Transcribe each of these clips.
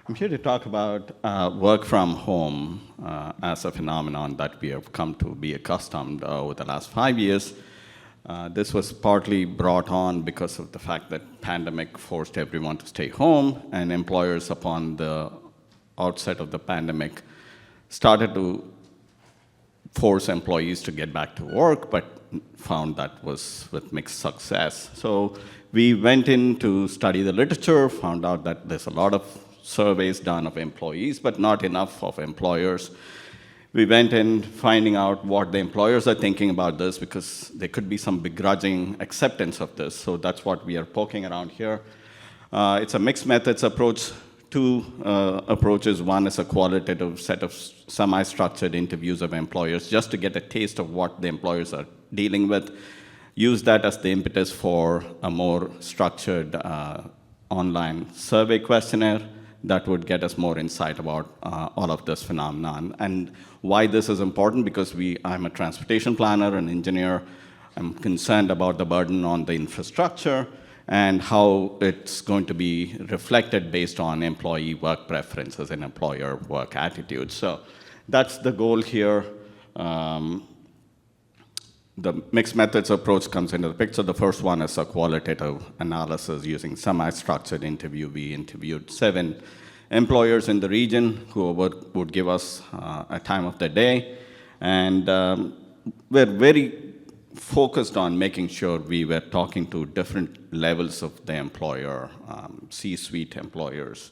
I'm here to talk about work from home as a phenomenon that we have come to be accustomed over the last 5 years. This was partly brought on because of the fact that pandemic forced everyone to stay home, and employers upon the outset of the pandemic started to force employees to get back to work, but found that was with mixed success. So we went in to study the literature, found out that there's a lot of surveys done of employees, but not enough of employers. We went in finding out what the employers are thinking about this, because there could be some begrudging acceptance of this. So that's what we are poking around here. It's a mixed methods approach. Two approaches. One is a qualitative set of semi-structured interviews of employers just to get a taste of what the employers are dealing with. Use that as the impetus for a more structured online survey questionnaire that would get us more insight about all of this phenomenon. And why this is important, because I'm a transportation planner, an engineer. I'm concerned about the burden on the infrastructure and how it's going to be reflected based on employee work preferences and employer work attitudes. So that's the goal here. The mixed methods approach comes into the picture. The first one is a qualitative analysis using semi-structured interview. We interviewed 7 employers in the region who would give us a time of the day. And we're very focused on making sure we were talking to different levels of the employer, C-suite employers,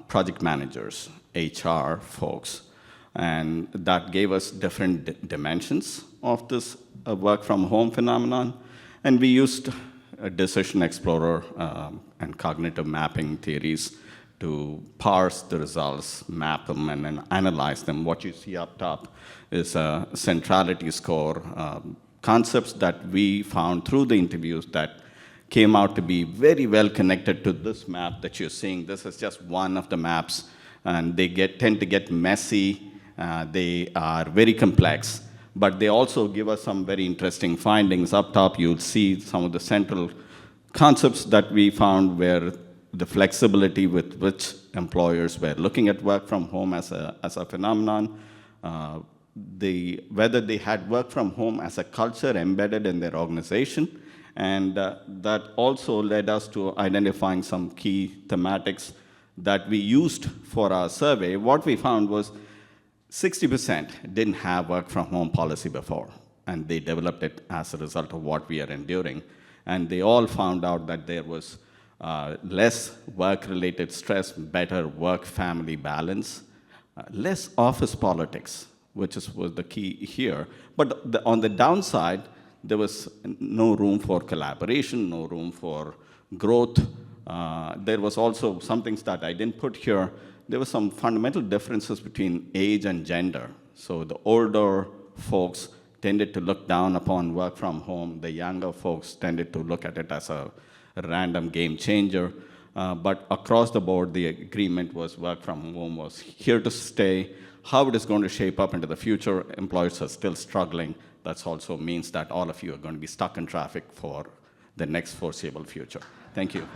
project managers, HR folks. And that gave us different dimensions of this work from home phenomenon. And we used a decision explorer and cognitive mapping theories to parse the results, map them, and then analyze them. What you see up top is a centrality score, concepts that we found through the interviews that came out to be very well connected to this map that you're seeing. This is just one of the maps, and they tend to get messy. They are very complex, but they also give us some very interesting findings. Up top, you'll see some of the central concepts that we found were the flexibility with which employers were looking at work from home as a phenomenon, whether they had work from home as a culture embedded in their organization, and that also led us to identifying some key thematics that we used for our survey. What we found was 60% didn't have work from home policy before, and they developed it as a result of what we are enduring. And they all found out that there was less work-related stress, better work-family balance, less office politics, which was the key here. But on the downside, there was no room for collaboration, no room for growth. There was also some things that I didn't put here. There were some fundamental differences between age and gender. So the older folks tended to look down upon work from home. The younger folks tended to look at it as a random game changer. But across the board, the agreement was work from home was here to stay. How it is going to shape up into the future, employers are still struggling. That also means that all of you are going to be stuck in traffic for the next foreseeable future. Thank you.